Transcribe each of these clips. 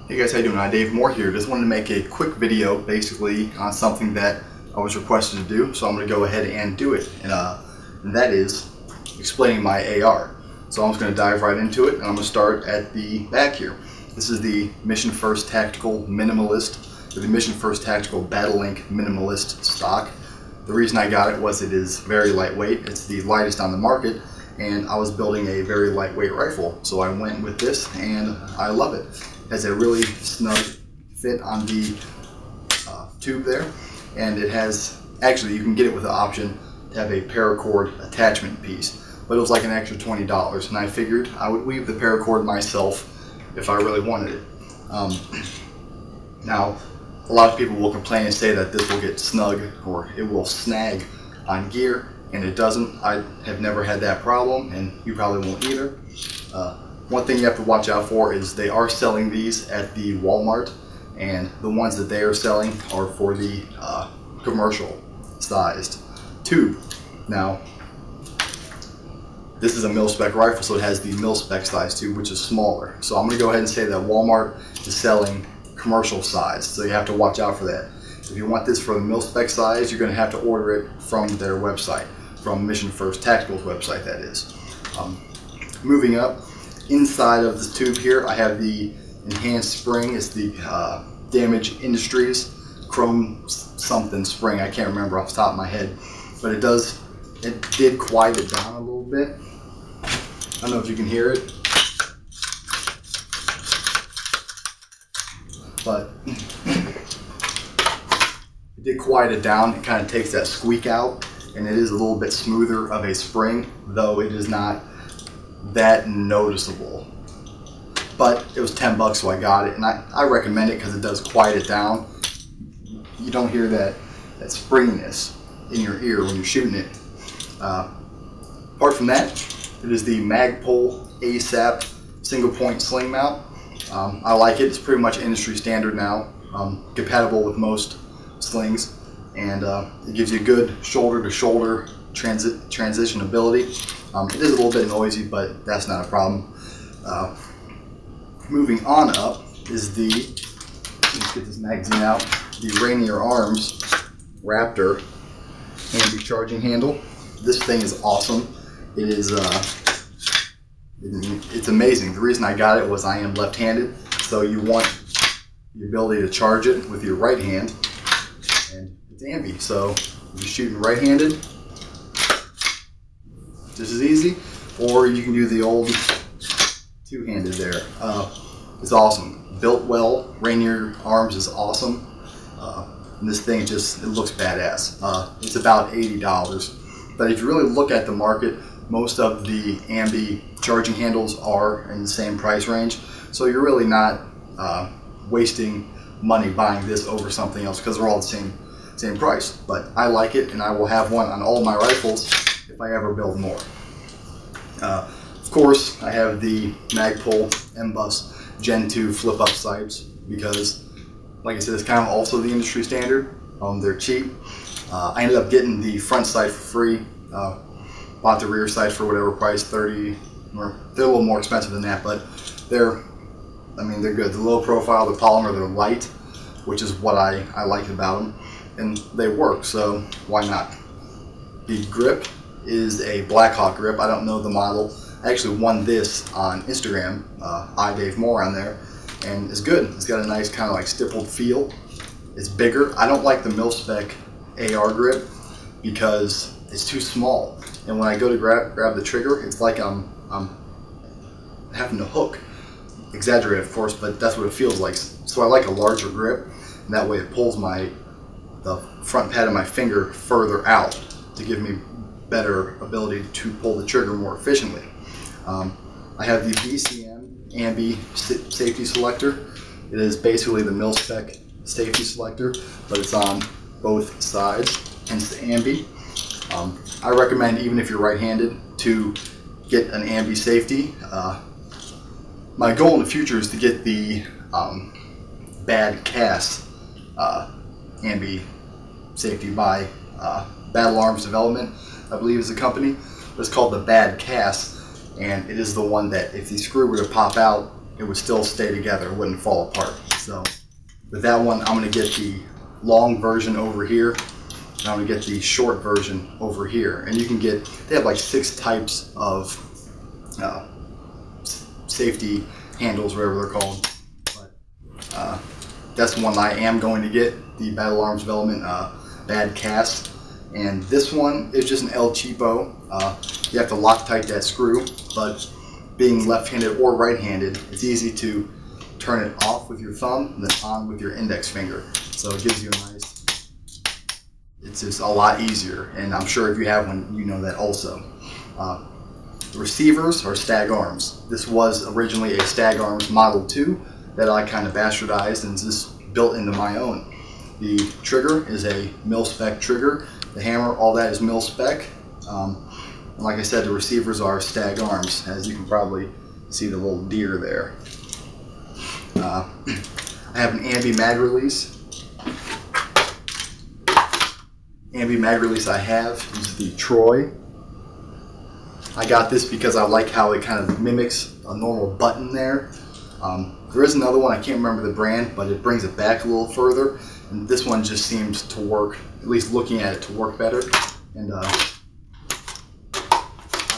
Hey guys, how you doing? Dave Moore here. Just wanted to make a quick video basically on something that I was requested to do, so I'm going to go ahead and do it. And that is explaining my AR. So I'm just going to dive right into it, and I'm going to start at the back here. This is the Mission First Tactical Minimalist, or the Mission First Tactical Battlelink Minimalist stock. The reason I got it was it is very lightweight. It's the lightest on the market, and I was building a very lightweight rifle. So I went with this, and I love it. It has a really snug fit on the tube there, and it has, actually you can get it with the option to have a paracord attachment piece, but it was like an extra $20, and I figured I would weave the paracord myself if I really wanted it. Now, a lot of people will complain and say that this will get snug or it will snag on gear, and it doesn't. I have never had that problem, and you probably won't either. One thing you have to watch out for is they are selling these at the Walmart, and the ones that they are selling are for the commercial sized tube. Now, this is a mil-spec rifle, so it has the mil-spec size tube, which is smaller. So I'm going to go ahead and say that Walmart is selling commercial size, so you have to watch out for that. If you want this for the mil-spec size, you're going to have to order it from their website, from Mission First Tactical's website, that is. Moving up, inside of this tube here, I have the enhanced spring. It's the Damage Industries Chrome something spring. I can't remember off the top of my head, but it did quiet it down a little bit. I don't know if you can hear it, but it did quiet it down. It kind of takes that squeak out, and it is a little bit smoother of a spring, though it is not that noticeable. But it was 10 bucks, so I got it, and I recommend it because it does quiet it down. You don't hear that springiness in your ear when you're shooting it. Apart from that, it is the Magpul ASAP single point sling mount. I like it. It's pretty much industry standard now, compatible with most slings, and it gives you good shoulder to shoulder transition ability. It is a little bit noisy, but that's not a problem. Moving on up is the, let's get this magazine out, the Rainier Arms Raptor Ambi charging handle. This thing is awesome. It is it's amazing. The reason I got it was I am left-handed, so you want the ability to charge it with your right hand, and it's Ambi, so if you're shooting right-handed, just as easy, or you can do the old two-handed there. It's awesome. Built well. Rainier Arms is awesome. And this thing it looks badass. It's about $80. But if you really look at the market, most of the Ambi charging handles are in the same price range. So you're really not wasting money buying this over something else because they're all the same price. But I like it, and I will have one on all my rifles if I ever build more. Of course, I have the Magpul MBUS Gen 2 flip-up sights because, like I said, it's kind of also the industry standard. They're cheap. I ended up getting the front sight for free. Bought the rear sight for whatever price, 30, or they're a little more expensive than that, but they're good. They're low profile, they're polymer, they're light, which is what I like about them, and they work, so why not? The grip is a Blackhawk grip. I don't know the model. I actually won this on Instagram, Dave Moore on there, and it's good. It's got a nice kind of like stippled feel. It's bigger. I don't like the mil-spec AR grip because it's too small, and when I go to grab the trigger, it's like I'm having to hook. Exaggerate, of course, but that's what it feels like. So I like a larger grip, and that way it pulls the front pad of my finger further out to give me better ability to pull the trigger more efficiently. I have the BCM Ambi Safety Selector. It is basically the mil-spec safety selector, but it's on both sides, hence the Ambi. I recommend, even if you're right-handed, to get an Ambi Safety. My goal in the future is to get the Bad Cast Ambi Safety by Battle Arms Development, I believe is the company. But it's called the Bad Cast, and it is the one that if the screw were to pop out it would still stay together, it wouldn't fall apart. So with that one, I'm going to get the long version over here, and I'm going to get the short version over here. And you can get, they have like 6 types of safety handles, whatever they're called. But that's the one I am going to get, the Battle Arms Development Bad Cast. And this one is just an El Cheapo. You have to Loctite that screw, but being left-handed or right-handed, it's easy to turn it off with your thumb and then on with your index finger. So it gives you a nice, it's just a lot easier. And I'm sure if you have one, you know that also. The receivers are Stag Arms. This was originally a Stag Arms Model 2 that I kind of bastardized and just built into my own. The trigger is a mil-spec trigger. The hammer, all that is mil-spec. And like I said, the receivers are Stag Arms, as you can probably see the little deer there. I have an Ambi Mag Release. Ambi Mag Release I have is the Troy. I got this because I like how it kind of mimics a normal button there. There is another one, I can't remember the brand, but it brings it back a little further. And this one just seems to work, at least looking at it, to work better. And I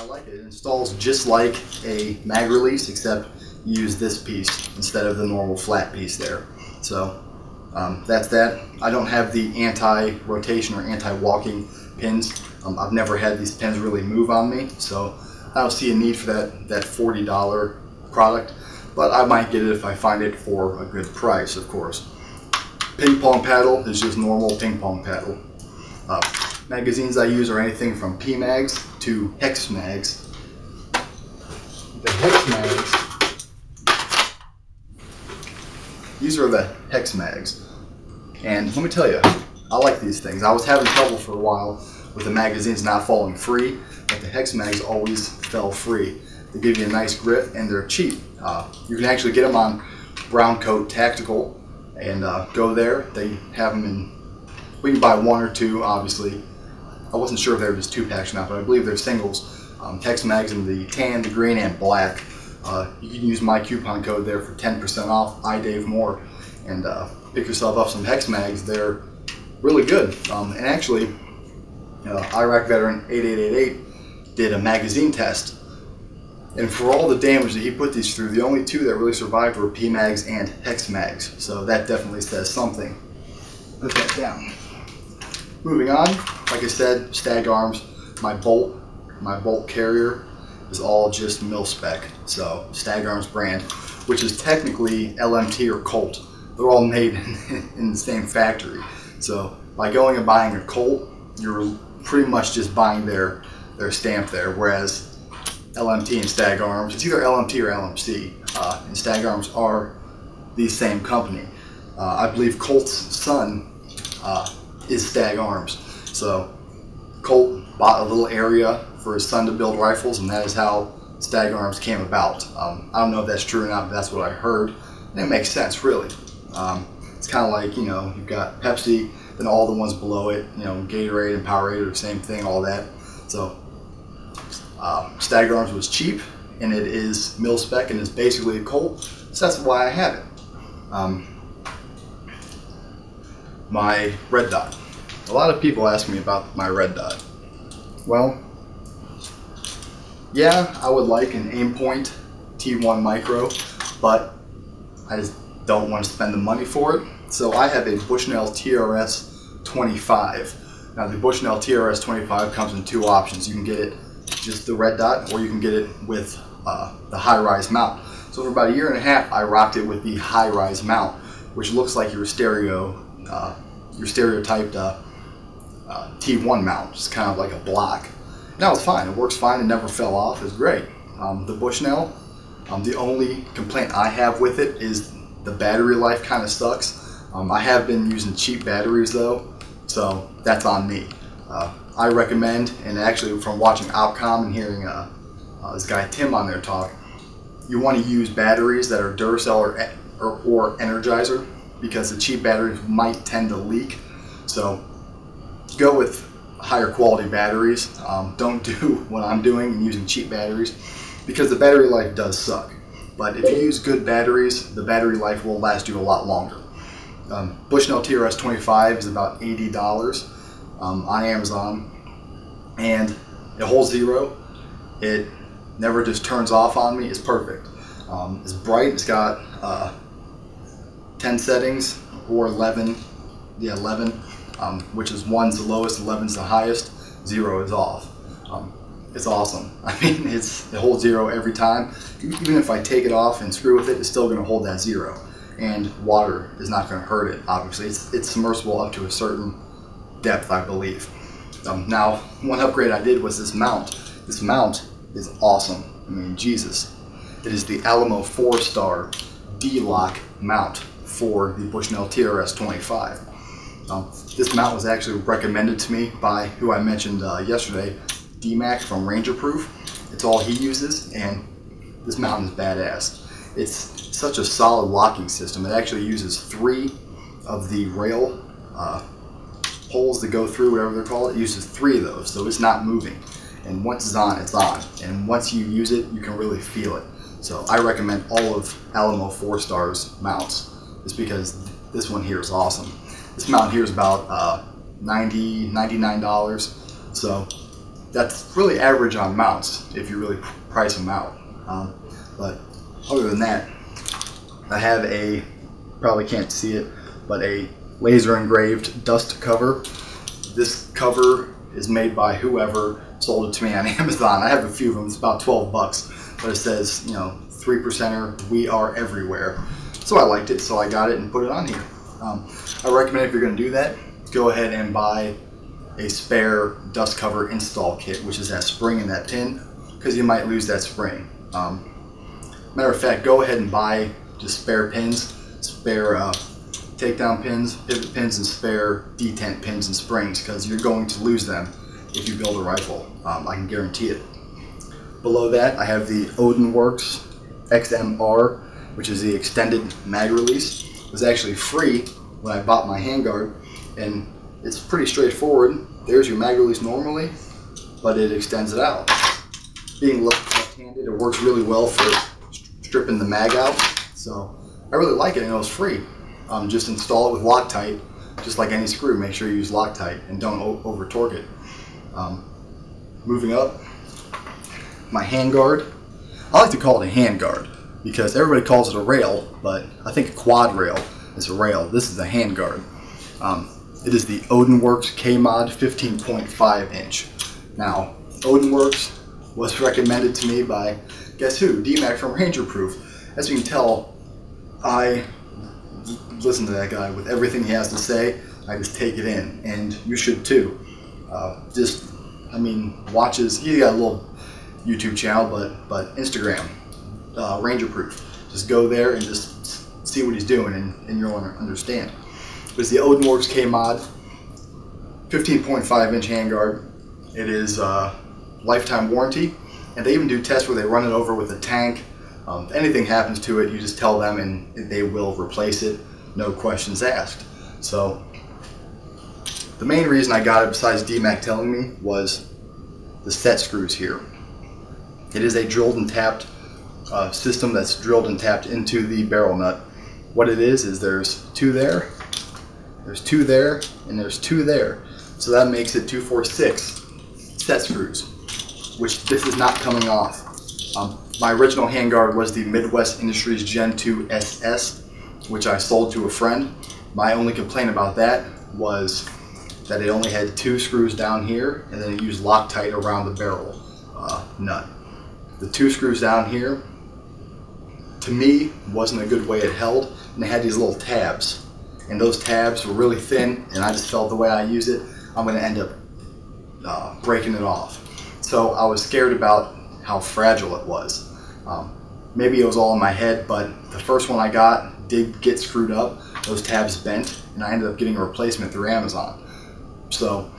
like it. It installs just like a mag release, except you use this piece instead of the normal flat piece there. So that's that. I don't have the anti-rotation or anti-walking pins. I've never had these pins really move on me, so I don't see a need for that $40 product. But I might get it if I find it for a good price, of course. Ping pong paddle is just normal ping pong paddle. Magazines I use are anything from PMags to Hexmags. The Hexmags, these are the Hexmags. And let me tell you, I like these things. I was having trouble for a while with the magazines not falling free, but the Hexmags always fell free. They give you a nice grip and they're cheap. You can actually get them on Brown Coat Tactical and go there. They have them in, we can buy 1 or 2 obviously. I wasn't sure if they were just 2-packs or not, but I believe they're singles. Hexmags in the tan, the green, and black. You can use my coupon code there for 10% off, IDaveMore, and pick yourself up some Hexmags. They're really good. And actually, Iraq veteran 8888 did a magazine test. And for all the damage that he put these through, the only 2 that really survived were PMags and Hexmags. So that definitely says something. Put that down. Moving on, like I said, Stag Arms. My bolt carrier is all just mil-spec. So Stag Arms brand, which is technically LMT or Colt. They're all made in the same factory. So by going and buying a Colt, you're pretty much just buying their stamp there. Whereas LMT and Stag Arms, it's either LMT or LMC, and Stag Arms are the same company. I believe Colt's son is Stag Arms. So Colt bought a little area for his son to build rifles, and that is how Stag Arms came about. I don't know if that's true or not, but that's what I heard. And it makes sense, really. It's kind of like, you've got Pepsi, then all the ones below it, Gatorade and Powerade are the same thing, all that. So Stag Arms was cheap, and it is mil-spec, and it's basically a Colt, so that's why I have it. My red dot. A lot of people ask me about my red dot. Well, yeah, I would like an Aimpoint T1 Micro, but I just don't want to spend the money for it. So I have a Bushnell TRS-25. Now the Bushnell TRS-25 comes in 2 options. You can get it just the red dot, or you can get it with the high-rise mount. So for about a year and a half, I rocked it with the high-rise mount, which looks like your stereotyped T1 mount, just kind of like a block. Now it's fine. It works fine. It never fell off. It's great. The Bushnell, the only complaint I have with it is the battery life kind of sucks. I have been using cheap batteries though, so that's on me. I recommend, and actually from watching Opcom and hearing this guy Tim on there talk, you want to use batteries that are Duracell or Energizer, because the cheap batteries might tend to leak. So go with higher quality batteries. Don't do what I'm doing and using cheap batteries, because the battery life does suck. but if you use good batteries, the battery life will last you a lot longer. Bushnell TRS-25 is about $80 on Amazon, and it holds 0. It never just turns off on me. It's perfect. It's bright. It's got 10 settings, or 11. Yeah, 11, which is 1's the lowest, 11's the highest, 0 is off. It's awesome. I mean, it holds 0 every time. Even if I take it off and screw with it, it's still going to hold that 0. And water is not going to hurt it, obviously. It's submersible up to a certain depth, I believe. Now, one upgrade I did was this mount. This mount is awesome. I mean, Jesus. It is the Alamo 4-star DLOC mount for the Bushnell TRS-25. This mount was actually recommended to me by who I mentioned yesterday, D-Mac from Ranger Proof. It's all he uses, and this mount is badass. It's such a solid locking system. It actually uses 3 of the rail poles that go through, whatever they're called. It uses 3 of those, so it's not moving. And once it's on, it's on. And once you use it, you can really feel it. So I recommend all of Alamo 4-stars mounts, just because this one here is awesome. This mount here is about $90, $99. So that's really average on mounts if you really price them out. But other than that, I have a, probably can't see it, but a laser engraved dust cover. This cover is made by whoever sold it to me on Amazon. I have a few of them. It's about 12 bucks, but it says, you know, 3%er, we are everywhere. So I liked it, so I got it and put it on here. I recommend if you're going to do that, go ahead and buy a spare dust cover install kit, which is that spring and that pin, because you might lose that spring. Matter of fact, go ahead and buy just spare pins, spare takedown pins, pivot pins, and spare detent pins and springs, because you're going to lose them if you build a rifle. I can guarantee it. Below that, I have the Odin Works XMR, which is the extended mag release. It was actually free when I bought my handguard, and it's pretty straightforward. There's your mag release normally, but it extends it out. Being left-handed, it works really well for stripping the mag out, so I really like it, and it was free. Just install it with Loctite, just like any screw. Make sure you use Loctite and don't over torque it. Moving up, my handguard. I like to call it a handguard because everybody calls it a rail, but I think a quad rail is a rail. This is a handguard. It is the Odin Works KMod 15.5 inch. Now, Odin Works was recommended to me by, guess who? D-Mac from Ranger Proof. As you can tell, I listen to that guy with everything he has to say. I just take it in, and you should too. I mean, watches, he got a little YouTube channel, but Instagram, Ranger Proof. Just go there and just see what he's doing, and you'll understand. It's the Odin Works KMod 15.5 inch handguard. It is lifetime warranty, and they even do tests where they run it over with a tank. If anything happens to it, you just tell them and they will replace it, no questions asked. So the main reason I got it, besides D-Mac telling me, was the set screws here. It is a drilled and tapped system that's drilled and tapped into the barrel nut. What it is there's 2 there, there's 2 there, and there's 2 there. So that makes it 2, 4, 6 set screws, which this is not coming off. My original handguard was the Midwest Industries Gen 2 SS, which I sold to a friend. My only complaint about that was that it only had 2 screws down here, and then it used Loctite around the barrel nut. The 2 screws down here, to me, wasn't a good way it held, and they had these little tabs, and those tabs were really thin, and I just felt the way I use it, I'm going to end up breaking it off. So I was scared about how fragile it was. Maybe it was all in my head, but the first one I got did get screwed up. Those tabs bent, and I ended up getting a replacement through Amazon. So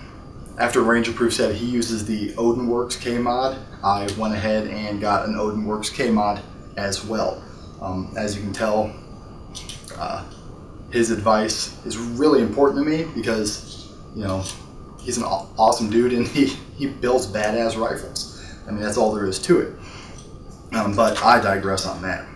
after Ranger Proof said he uses the Odin Works KMod, I went ahead and got an Odin Works KMod as well. As you can tell, his advice is really important to me because, you know, he's an awesome dude, and he builds badass rifles. I mean, that's all there is to it. But I digress on that.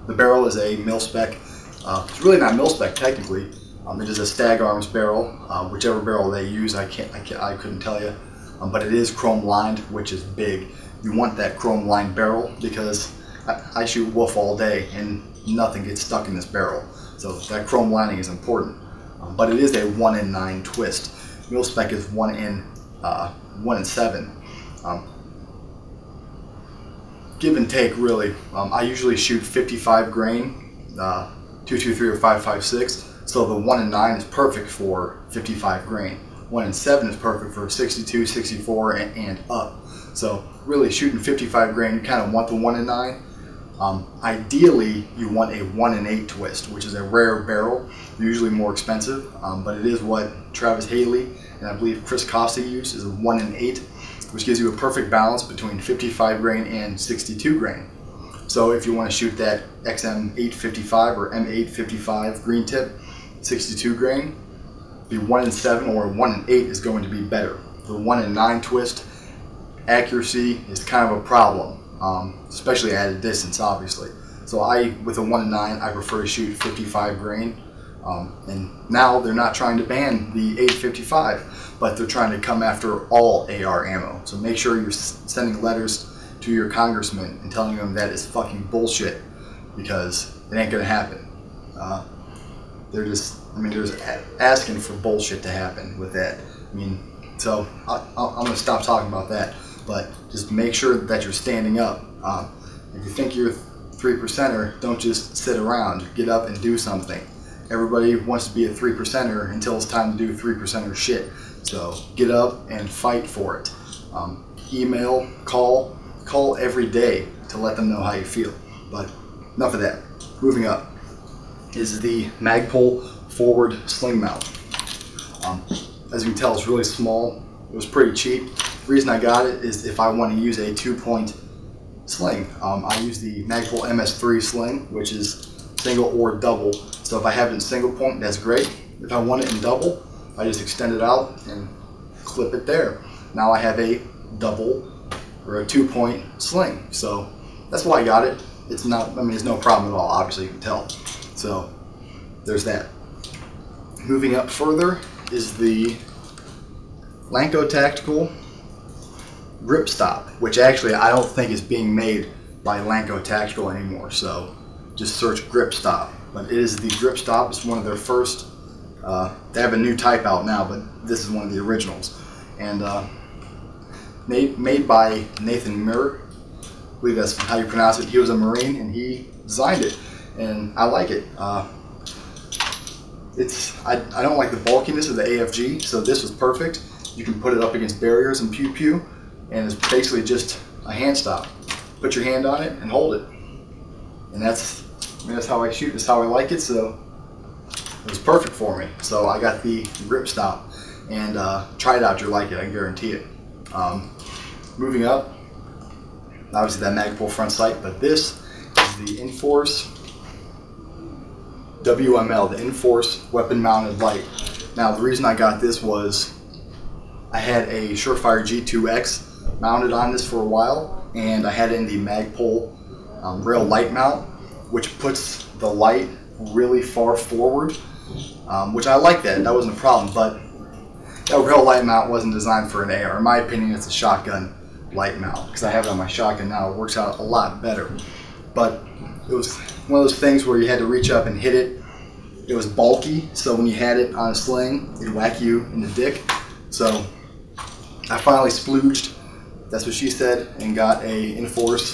The barrel is a mil-spec. It's really not mil-spec technically. It is a Stag Arms barrel, whichever barrel they use, I couldn't tell you. But it is chrome lined, which is big. You want that chrome lined barrel because I shoot wolf all day and nothing gets stuck in this barrel. So that chrome lining is important. But it is a 1 in 9 twist. Mil-spec is 1 in 7. Give and take, really. I usually shoot 55 grain, 223 or 556. So the 1 in 9 is perfect for 55 grain. 1 in 7 is perfect for 62, 64, and up. So really shooting 55 grain, you kind of want the 1 in 9. Ideally, you want a 1 in 8 twist, which is a rare barrel, usually more expensive, but it is what Travis Haley and I believe Chris Costa use, is a 1 in 8, which gives you a perfect balance between 55 grain and 62 grain. So if you want to shoot that XM855 or M855 green tip, 62 grain, the 1 in 7 or 1 in 8 is going to be better. The 1 in 9 twist accuracy is kind of a problem, especially at a distance, obviously. So with a 1 in 9, I prefer to shoot 55 grain. And now they're not trying to ban the 855, but they're trying to come after all AR ammo. So make sure you're sending letters to your congressman and telling them that is fucking bullshit, because it ain't gonna happen. They're just asking for bullshit to happen with that. So I'm gonna stop talking about that, but just make sure that you're standing up. If you think you're a 3%er, don't just sit around. Get up and do something. Everybody wants to be a 3%er until it's time to do 3%er shit. So get up and fight for it. Email, call every day to let them know how you feel. But enough of that. Moving up is the Magpul forward sling mount. As you can tell, it's really small. It was pretty cheap. The reason I got it is if I want to use a 2-point sling. I use the Magpul MS3 sling, which is single or double. So if I have it in single point, that's great. If I want it in double, I just extend it out and clip it there. Now I have a double or a 2-point sling. So that's why I got it. It's not, it's no problem at all, obviously you can tell. So there's that. Moving up further is the Lanco Tactical grip stop, which actually I don't think is being made by Lanco Tactical anymore. So just search grip stop. But it is the grip stop. It's one of their first. They have a new type out now, but this is one of the originals. And made by Nathan Muir. I believe that's how you pronounce it. He was a Marine and he designed it, and I like it. I don't like the bulkiness of the AFG, so this was perfect. You can put it up against barriers and pew pew, and it's basically just a hand stop. Put your hand on it and hold it, and that's how I shoot. That's how I like it. So it was perfect for me. So I got the grip stop, and try it out. You'll like it. I guarantee it. Moving up, obviously that Magpul front sight, but this is the Inforce WML, the Inforce weapon mounted light. Now the reason I got this was I had a Surefire G2X mounted on this for a while, and I had it in the Magpul rail light mount, which puts the light really far forward, which I like that. That wasn't a problem, but that rail light mount wasn't designed for an AR. In my opinion, it's a shotgun light mount, because I have it on my shotgun now. It works out a lot better. But it was one of those things where you had to reach up and hit it. It was bulky, so when you had it on a sling, it'd whack you in the dick. So I finally splooged, that's what she said, and got a Inforce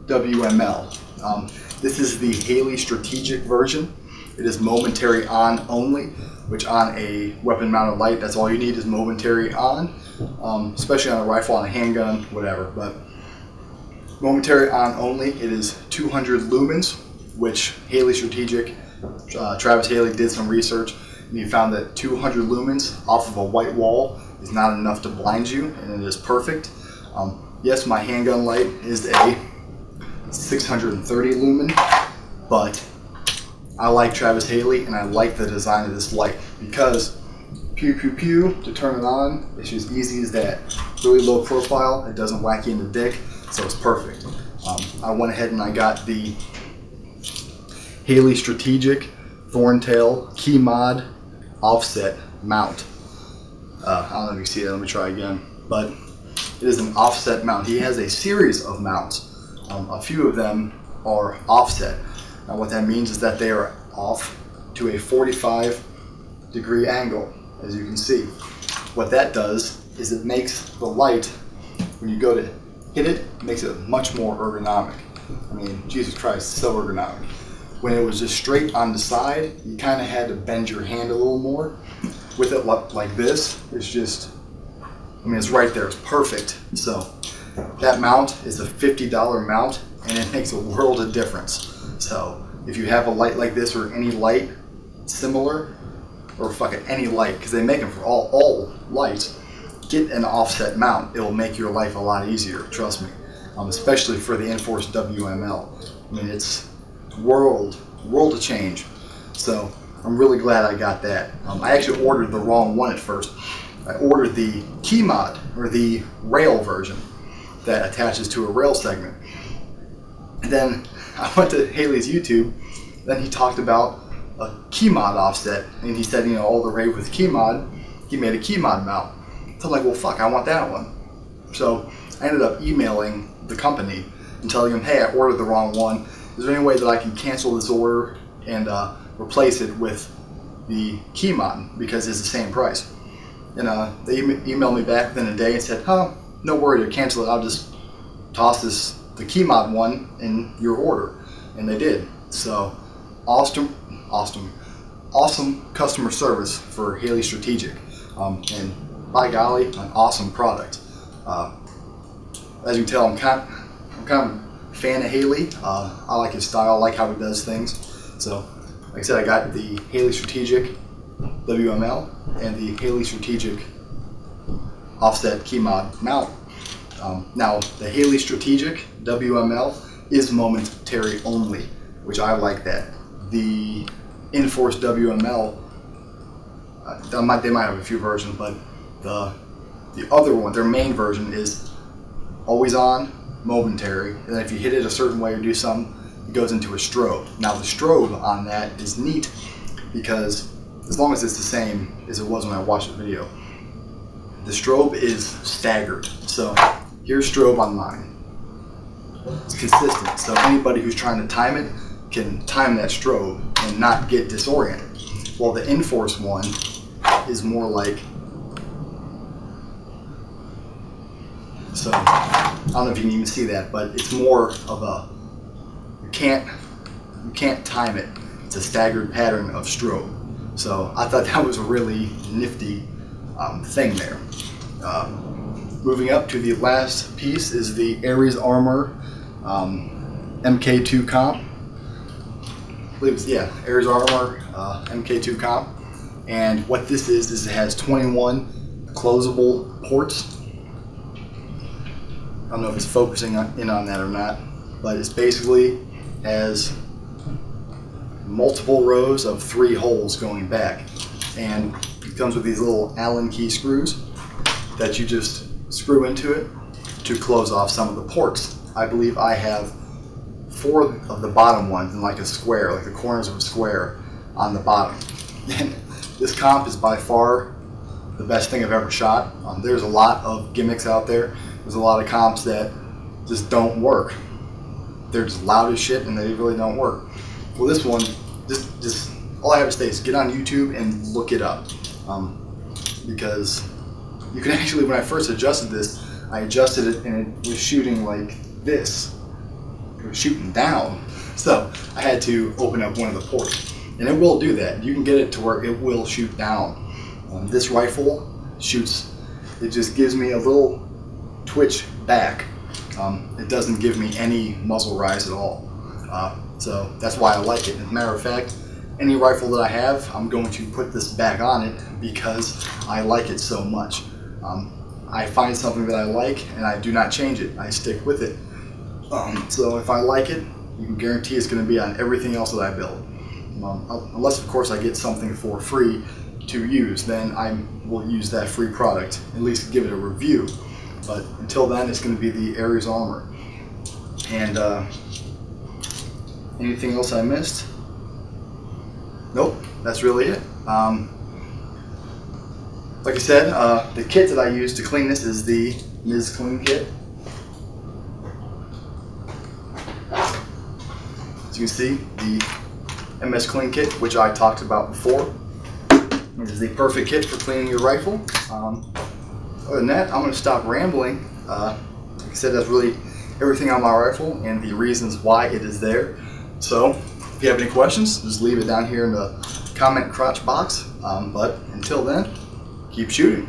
WML. This is the Haley strategic version. It is momentary on only, which on a weapon mounted light, that's all you need is momentary on, especially on a rifle, on a handgun, whatever. But momentary on only. It is 200 lumens, which Haley strategic, Travis Haley did some research, and he found that 200 lumens off of a white wall is not enough to blind you, and it is perfect. Yes, my handgun light is a 630 lumen, but I like Travis Haley and I like the design of this light, because pew pew pew to turn it on, it's just easy as that. Really low profile, it doesn't whack you in the dick, so it's perfect. I went ahead and I got the Haley Strategic Thorntail KeyMod offset mount. I don't know if you see that, let me try again. But it is an offset mount. He has a series of mounts. A few of them are offset. Now what that means is that they are off to a 45-degree angle, as you can see. What that does is it makes the light, when you go to hit it, it makes it much more ergonomic. I mean, Jesus Christ, so ergonomic. When it was just straight on the side, you kind of had to bend your hand a little more. With it like this, it's just, I mean, it's right there, it's perfect. So that mount is a $50 mount, and it makes a world of difference. So if you have a light like this or any light similar, or fucking any light, because they make them for all lights, get an offset mount. It will make your life a lot easier, trust me. Especially for the Inforce WML. I mean, it's world of change. So I'm really glad I got that. I actually ordered the wrong one at first. I ordered the KeyMod, or the rail version that attaches to a rail segment. And then I went to Haley's YouTube, then he talked about a KeyMod offset, and he said, you know, all the rave with KeyMod, he made a KeyMod mount. So I'm like, well fuck, I want that one. So I ended up emailing the company and telling them, hey, I ordered the wrong one. Is there any way that I can cancel this order and replace it with the KeyMod, because it's the same price? And they emailed me back within a day and said, huh, no worry to cancel it, I'll just toss the KeyMod one in your order. And they did. So awesome customer service for Haley Strategic. And by golly, an awesome product. As you can tell, I'm kind of a fan of Haley. I like his style, I like how he does things. So, like I said, I got the Haley Strategic WML and the Haley Strategic offset KeyMod mount. Now, the Haley Strategic WML is momentary only, which I like that. The Inforce WML, they might have a few versions, but the other one, their main version, is always on, momentary, and then if you hit it a certain way or do something, it goes into a strobe. Now the strobe on that is neat because as long as it's the same as it was when I watched the video, the strobe is staggered. So here's strobe on mine. It's consistent, so anybody who's trying to time it can time that strobe and not get disoriented. Well, the Inforce one is more like, so I don't know if you can even see that, but it's more of a, you can't time it. It's a staggered pattern of strobe. So I thought that was a really nifty thing there. Moving up to the last piece is the Ares Armor MK2 comp. I believe it's, yeah, Ares Armor MK2 comp. And what this is it has 21 closable ports. I don't know if it's focusing in on that or not, but it's basically has multiple rows of 3 holes going back, and it comes with these little Allen key screws that you just screw into it to close off some of the ports. I believe I have 4 of the bottom ones in like a square, like the corners of a square on the bottom. And this comp is by far the best thing I've ever shot. There's a lot of gimmicks out there. There's a lot of comps that just don't work. They're just loud as shit and they really don't work. Well, this one, just all I have to say is get on YouTube and look it up. Because you can actually, when I first adjusted this, I adjusted it and it was shooting like this. It was shooting down. So I had to open up one of the ports. And it will do that. You can get it to where it will shoot down. This rifle shoots, it just gives me a little twitch back. It doesn't give me any muzzle rise at all. So that's why I like it. As a matter of fact, any rifle that I have, I'm going to put this back on it because I like it so much. I find something that I like and I do not change it. I stick with it. So if I like it, you can guarantee it's going to be on everything else that I build. Unless of course I get something for free to use, then I will use that free product, at least give it a review. But until then, it's going to be the Ares Armor. And anything else I missed? nope, that's really it. Like I said, the kit that I use to clean this is the Ms. Clean kit. As you can see, the MS Clean kit, which I talked about before, is the perfect kit for cleaning your rifle. Other than that, I'm going to stop rambling. Like I said, that's really everything on my rifle and the reasons why it is there. So, if you have any questions, just leave it down here in the comment crotch box. But until then, keep shooting.